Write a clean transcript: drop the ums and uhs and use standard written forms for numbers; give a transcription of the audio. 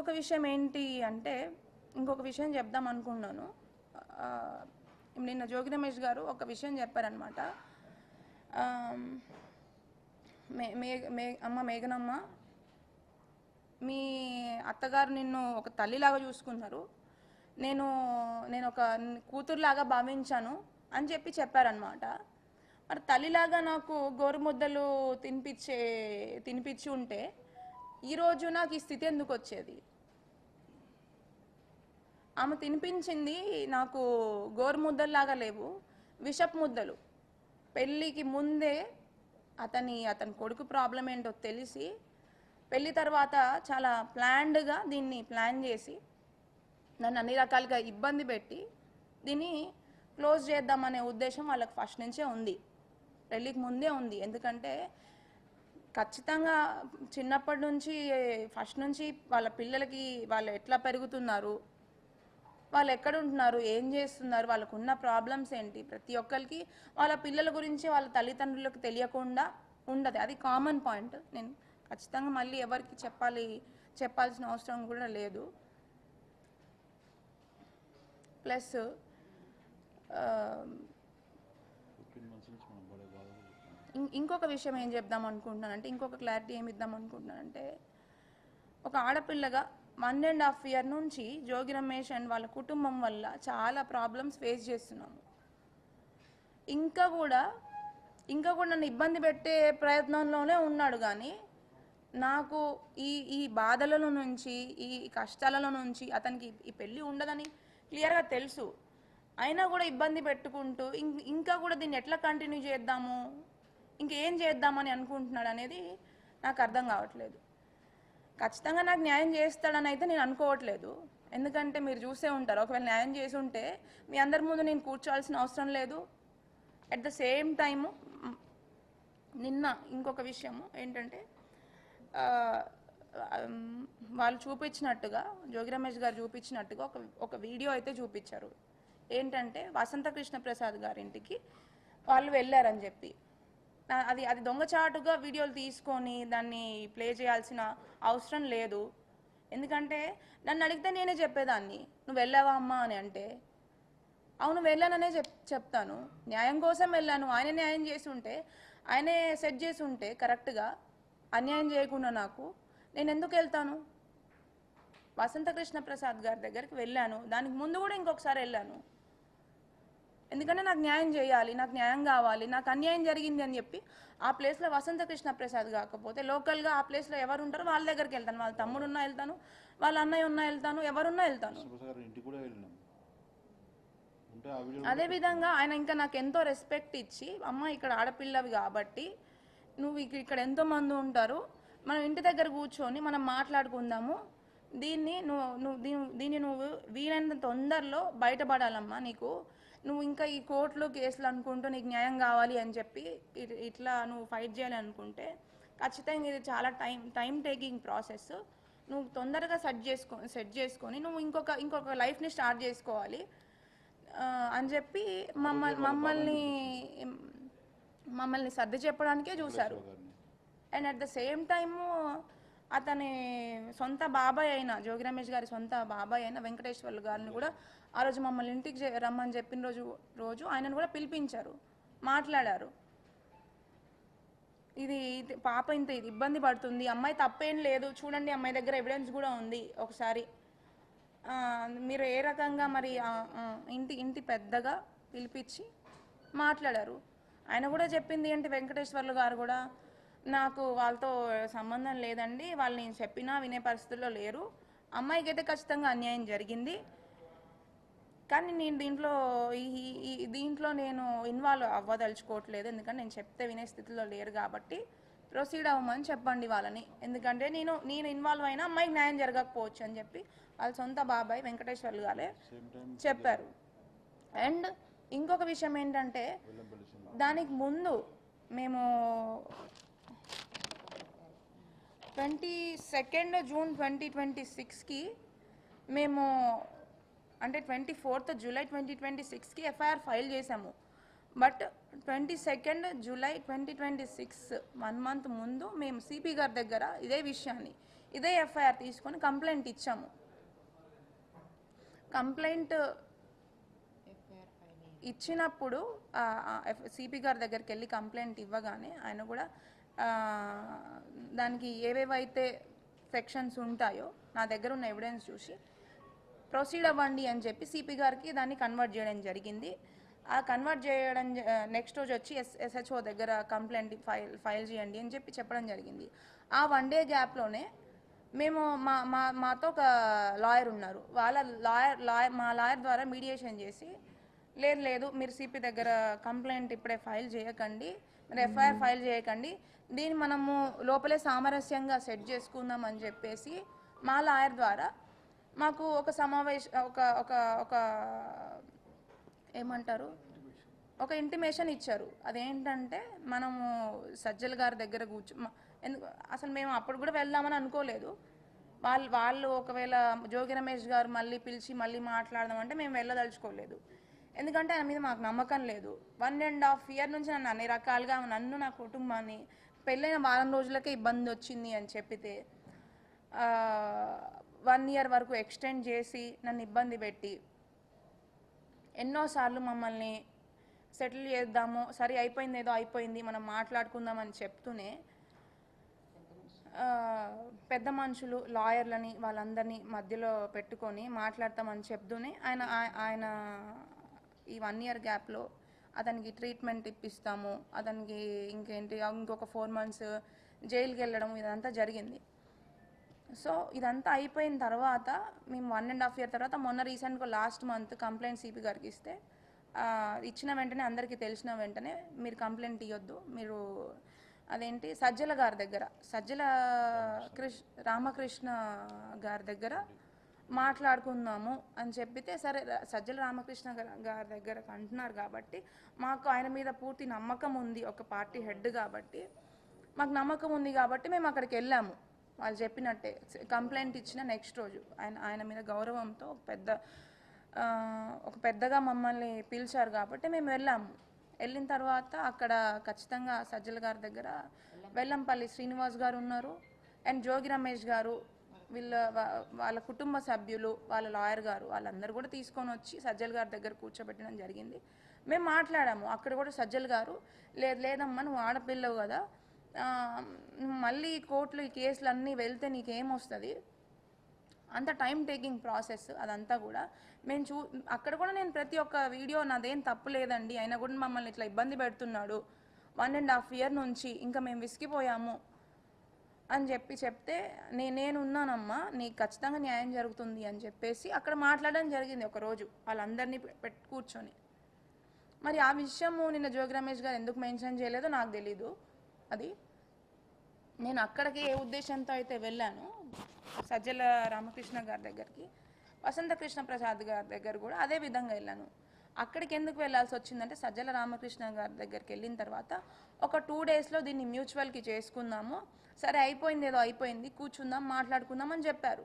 ఇంకొక విషయం ఏంటి అంటే ఇంకొక విషయం చెప్దాం అనుకున్నాను. నిన్న జోగి రమేష్ గారు ఒక విషయం చెప్పారనమాట. అమ్మ మేఘనమ్మ, మీ అత్తగారు నిన్ను ఒక తల్లిలాగా చూసుకున్నారు, నేను ఒక కూతురులాగా భావించాను అని చెప్పారనమాట. మరి తల్లిలాగా నాకు గోరుముద్దలు తినిపించి ఉంటే ఈరోజు నాకు ఈ స్థితి ఎందుకు వచ్చేది? ఆమె తినిపించింది నాకు గోరుముద్దల్లాగా లేవు, విషపు ముద్దలు. పెళ్ళికి ముందే అతని కొడుకు ప్రాబ్లం ఏంటో తెలిసి పెళ్ళి తర్వాత చాలా ప్లాన్డ్గా దీన్ని ప్లాన్ చేసి నన్ను అన్ని రకాలుగా ఇబ్బంది పెట్టి దీన్ని క్లోజ్ చేద్దామనే ఉద్దేశం వాళ్ళకి ఫస్ట్ నుంచే ఉంది, పెళ్ళికి ముందే ఉంది. ఎందుకంటే ఖచ్చితంగా చిన్నప్పటి నుంచి ఫస్ట్ నుంచి వాళ్ళ పిల్లలకి వాళ్ళు ఎట్లా పెరుగుతున్నారు, వాళ్ళు ఎక్కడ ఉంటున్నారు, ఏం చేస్తున్నారు, వాళ్ళకు ఉన్న ప్రాబ్లమ్స్ ఏంటి, ప్రతి ఒక్కరికి వాళ్ళ పిల్లల గురించి వాళ్ళ తల్లిదండ్రులకు తెలియకుండా ఉండదు. అది కామన్ పాయింట్. నేను ఖచ్చితంగా మళ్ళీ ఎవరికి చెప్పాల్సిన అవసరం కూడా లేదు. ప్లస్ ఇంకొక విషయం ఏం చెప్దాం అనుకుంటున్నానంటే, ఇంకొక క్లారిటీ ఏమి ఇద్దాం అనుకుంటున్నానంటే, ఒక ఆడపిల్లగా 1.5 year నుంచి జోగి రమేష్ అండ్ వాళ్ళ కుటుంబం వల్ల చాలా ప్రాబ్లమ్స్ ఫేస్ చేస్తున్నాము. ఇంకా కూడా నన్ను ఇబ్బంది పెట్టే ప్రయత్నంలోనే ఉన్నాడు. కానీ నాకు ఈ బాధలలో నుంచి, ఈ కష్టాలలో నుంచి అతనికి ఈ పెళ్ళి ఉండదని క్లియర్గా తెలుసు. అయినా కూడా ఇబ్బంది పెట్టుకుంటూ ఇంకా కూడా దీన్ని ఎట్లా కంటిన్యూ చేద్దాము, ఇంకేం చేద్దామని అనుకుంటున్నాడు అనేది నాకు అర్థం కావట్లేదు. ఖచ్చితంగా నాకు న్యాయం చేస్తాడని అయితే నేను అనుకోవట్లేదు. ఎందుకంటే మీరు చూసే ఉంటారు, ఒకవేళ న్యాయం చేసి ఉంటే మీ అందరి ముందు నేను కూర్చోవాల్సిన అవసరం లేదు. అట్ ద సేమ్ టైము నిన్న ఇంకొక విషయము ఏంటంటే, వాళ్ళు చూపించినట్టుగా, జోగి రమేష్ గారు చూపించినట్టుగా ఒక వీడియో అయితే చూపించారు. ఏంటంటే వసంత కృష్ణ ప్రసాద్ గారింటికి వాళ్ళు వెళ్ళారని చెప్పి, అది దొంగచాటుగా వీడియోలు తీసుకొని దాన్ని ప్లే చేయాల్సిన అవసరం లేదు. ఎందుకంటే నన్ను అడిగితే నేనే చెప్పేదాన్ని, నువ్వు వెళ్ళావా అమ్మా అని. అంటే అవును వెళ్ళాననే చెప్తాను, న్యాయం కోసం వెళ్ళాను. ఆయన న్యాయం చేసి ఉంటే, ఆయనే సెట్ చేసి ఉంటే కరెక్ట్గా, అన్యాయం చేయకుండా నాకు, నేను ఎందుకు వెళ్తాను? వసంత కృష్ణ ప్రసాద్ గారి దగ్గరికి వెళ్ళాను, దానికి ముందు కూడా ఇంకొకసారి వెళ్ళాను. ఎందుకంటే నాకు న్యాయం చేయాలి, నాకు న్యాయం కావాలి, నాకు అన్యాయం జరిగింది అని చెప్పి ఆ ప్లేస్లో వసంత కృష్ణ ప్రసాద్ కాకపోతే లోకల్గా ఆ ప్లేస్లో ఎవరు ఉంటారో వాళ్ళ దగ్గరికి వెళ్తాను. వాళ్ళ తమ్ముడు ఉన్నా వెళ్తాను, వాళ్ళ అన్నయ్య ఉన్నా వెళ్తాను, ఎవరున్నా వెళ్తాను. అదేవిధంగా ఆయన ఇంకా నాకు ఎంతో రెస్పెక్ట్ ఇచ్చి, అమ్మ ఇక్కడ ఆడపిల్లవి కాబట్టి నువ్వు ఇక్కడ ఎంతో మంది ఉంటారు, మనం ఇంటి దగ్గర కూర్చొని మనం మాట్లాడుకుందాము, దీన్ని నువ్వు వీలైనంత తొందరలో బయటపడాలమ్మా, నువ్వు ఇంకా ఈ కోర్టులో కేసులు అనుకుంటూ నీకు న్యాయం కావాలి అని చెప్పి ఇట్లా నువ్వు ఫైట్ చేయాలి అనుకుంటే ఖచ్చితంగా ఇది చాలా టైం టేకింగ్ ప్రాసెస్. నువ్వు తొందరగా సెట్ చేసుకొని నువ్వు ఇంకొక లైఫ్ని స్టార్ట్ చేసుకోవాలి అని చెప్పి మమ్మల్ని సర్ది చెప్పడానికే చూశారు. And at the same time అతని సొంత బాబాయ్ అయిన, జోగి రమేష్ గారి సొంత బాబాయ్ అయిన వెంకటేశ్వర్లు గారిని కూడా ఆ రోజు మమ్మల్ని ఇంటికి రమ్మని చెప్పిన రోజు ఆయనను కూడా పిలిపించారు, మాట్లాడారు. ఇది పాప ఇంత ఇబ్బంది పడుతుంది, అమ్మాయి తప్పేం లేదు, చూడండి అమ్మాయి దగ్గర ఎవిడెన్స్ కూడా ఉంది, ఒకసారి మీరు ఏ రకంగా మరి ఇంటి పెద్దగా పిలిపించి మాట్లాడారు. ఆయన కూడా చెప్పింది ఏంటి, వెంకటేశ్వర్లు గారు కూడా, నాకు వాళ్ళతో సంబంధం లేదండి, వాళ్ళు నేను చెప్పినా వినే పరిస్థితుల్లో లేరు, అమ్మాయికి అయితే ఖచ్చితంగా అన్యాయం జరిగింది, కానీ నేను దీంట్లో నేను ఇన్వాల్వ్ అవ్వదలుచుకోవట్లేదు, ఎందుకంటే నేను చెప్తే వినే స్థితిలో లేరు కాబట్టి ప్రొసీడ్ అవ్వమని చెప్పండి వాళ్ళని, ఎందుకంటే నేను ఇన్వాల్వ్ అయినా అమ్మాయికి న్యాయం జరగకపోవచ్చు అని చెప్పి వాళ్ళ సొంత బాబాయ్ వెంకటేశ్వర్లు గారే చెప్పారు. అండ్ ఇంకొక విషయం ఏంటంటే, దానికి ముందు మేము 22 June 2026కి మేము, అంటే 24th July 2026కి ఎఫ్ఐఆర్ ఫైల్ చేసాము. బట్ 22 July 2026 1 month ముందు మేము సిపి గారి దగ్గర ఇదే విషయాన్ని, ఇదే ఎఫ్ఐఆర్ తీసుకొని కంప్లైంట్ ఇచ్చాము. కంప్లైంట్ ఇచ్చినప్పుడు సిపి గారి దగ్గరికి వెళ్ళి కంప్లైంట్ ఇవ్వగానే ఆయన కూడా దానికి ఏవేవైతే సెక్షన్స్ ఉంటాయో నా దగ్గర ఉన్న ఎవిడెన్స్ చూసి ప్రొసీడ్ అవ్వండి అని చెప్పి సిపి గారికి దాన్ని కన్వర్ట్ చేయడం జరిగింది. ఆ కన్వర్ట్ చేయడం నెక్స్ట్ రోజు వచ్చి ఎస్హెచ్ఓ దగ్గర కంప్లైంట్ ఫైల్ చేయండి అని చెప్పి చెప్పడం జరిగింది. ఆ 1 డే గ్యాప్లోనే మేము మాతో ఒక లాయర్ ఉన్నారు, వాళ్ళ మా లాయర్ ద్వారా మీడియేషన్ చేసి లేదు మీరు సిపి దగ్గర కంప్లైంట్ ఇప్పుడే ఫైల్ చేయకండి, మీరు ఎఫ్ఐఆర్ ఫైల్ చేయకండి, దీన్ని మనము లోపలే సామరస్యంగా సెట్ చేసుకుందాం అని చెప్పేసి మా లాయర్ ద్వారా మాకు ఒక ఒక ఏమంటారు ఒక ఇంటిమేషన్ ఇచ్చారు. అదేంటంటే మనము సజ్జల గారి దగ్గర ఎందుకు అసలు మేము అప్పుడు కూడా వెళ్దామని అనుకోలేదు. వాళ్ళు ఒకవేళ జోగి రమేష్ గారు మళ్ళీ పిలిచి మళ్ళీ మాట్లాడదామంటే మేము వెళ్ళదలుచుకోలేదు. ఎందుకంటే ఆయన మీద మాకు నమ్మకం లేదు. 1.5 year నుంచి నన్ను అన్ని రకాలుగా నా కుటుంబాన్ని పెళ్ళైన వారం రోజులకే ఇబ్బంది వచ్చింది అని చెప్పితే 1 year వరకు ఎక్స్టెండ్ చేసి నన్ను ఇబ్బంది పెట్టి ఎన్నోసార్లు మమ్మల్ని సెటిల్ చేద్దాము, సరే అయిపోయింది ఏదో అయిపోయింది మనం మాట్లాడుకుందామని చెప్తూనే పెద్ద మనుషులు లాయర్లని వాళ్ళందరినీ మధ్యలో పెట్టుకొని మాట్లాడతామని చెప్తూనే ఆయన ఈ 1 year గ్యాప్లో అతనికి ట్రీట్మెంట్ ఇప్పిస్తాము, అతనికి ఇంకొక 4 months జైలుకి వెళ్ళడం ఇదంతా జరిగింది. సో ఇదంతా అయిపోయిన తర్వాత మేము 1.5 year తర్వాత మొన్న రీసెంట్గా లాస్ట్ మంత్ కంప్లైంట్ సిపి గారికి ఇస్తే ఇచ్చిన వెంటనే అందరికీ తెలిసిన వెంటనే మీరు కంప్లైంట్ ఇవ్వద్దు, మీరు అదేంటి సజ్జల గారి దగ్గర రామకృష్ణ గారి దగ్గర మాట్లాడుకుందాము అని చెప్పితే సరే సజ్జల రామకృష్ణ గారి దగ్గర అంటున్నారు కాబట్టి మాకు ఆయన మీద పూర్తి నమ్మకం ఉంది, ఒక పార్టీ హెడ్ కాబట్టి మాకు నమ్మకం ఉంది కాబట్టి మేము అక్కడికి వెళ్ళాము. వాళ్ళు చెప్పినట్టే కంప్లైంట్ ఇచ్చిన నెక్స్ట్ రోజు ఆయన మీద గౌరవంతో ఒక పెద్దగా మమ్మల్ని పిలిచారు కాబట్టి మేము వెళ్ళాము. వెళ్ళిన తర్వాత అక్కడ ఖచ్చితంగా సజ్జల గారి దగ్గర వెల్లంపల్లి శ్రీనివాస్ గారు ఉన్నారు అండ్ జోగి రమేష్ గారు, వాళ్ళ కుటుంబ సభ్యులు, వాళ్ళ లాయర్ గారు, వాళ్ళందరూ కూడా తీసుకొని వచ్చి సజ్జల గారి దగ్గర కూర్చోబెట్టడం జరిగింది. మేము మాట్లాడాము. అక్కడ కూడా సజ్జల గారు లేదమ్మా నువ్వు ఆడపిల్లవు కదా, మళ్ళీ కోర్టులో ఈ కేసులు అన్నీ వెళ్తే నీకేమొస్తుంది, అంత టైం టేకింగ్ ప్రాసెస్ అదంతా కూడా మేము అక్కడ కూడా నేను ప్రతి ఒక్క వీడియో నాదేం తప్పు లేదండి, అయినా కూడా మమ్మల్ని ఇట్లా ఇబ్బంది పెడుతున్నాడు 1.5 year నుంచి, ఇంకా మేము విసిగిపోయాము అని చెప్తే నేనున్నానమ్మా నీకు ఖచ్చితంగా న్యాయం జరుగుతుంది అని చెప్పేసి అక్కడ మాట్లాడడం జరిగింది ఒకరోజు వాళ్ళందరినీ కూర్చొని. మరి ఆ విషయము నిన్న జోగి రమేష్ గారు ఎందుకు మెన్షన్ చేయలేదో నాకు తెలీదు. అది నేను అక్కడికి ఏ ఉద్దేశంతో అయితే వెళ్ళాను సజ్జల రామకృష్ణ గారి దగ్గరికి, వసంత కృష్ణ ప్రసాద్ గారి దగ్గర కూడా అదే విధంగా వెళ్ళాను. అక్కడికి ఎందుకు వెళ్ళాల్సి వచ్చిందంటే సజ్జల రామకృష్ణ గారి దగ్గరికి వెళ్ళిన తర్వాత ఒక 2 daysలో దీన్ని మ్యూచువల్కి చేసుకుందాము, సరే అయిపోయింది ఏదో అయిపోయింది కూర్చుందాం మాట్లాడుకుందాం అని చెప్పారు.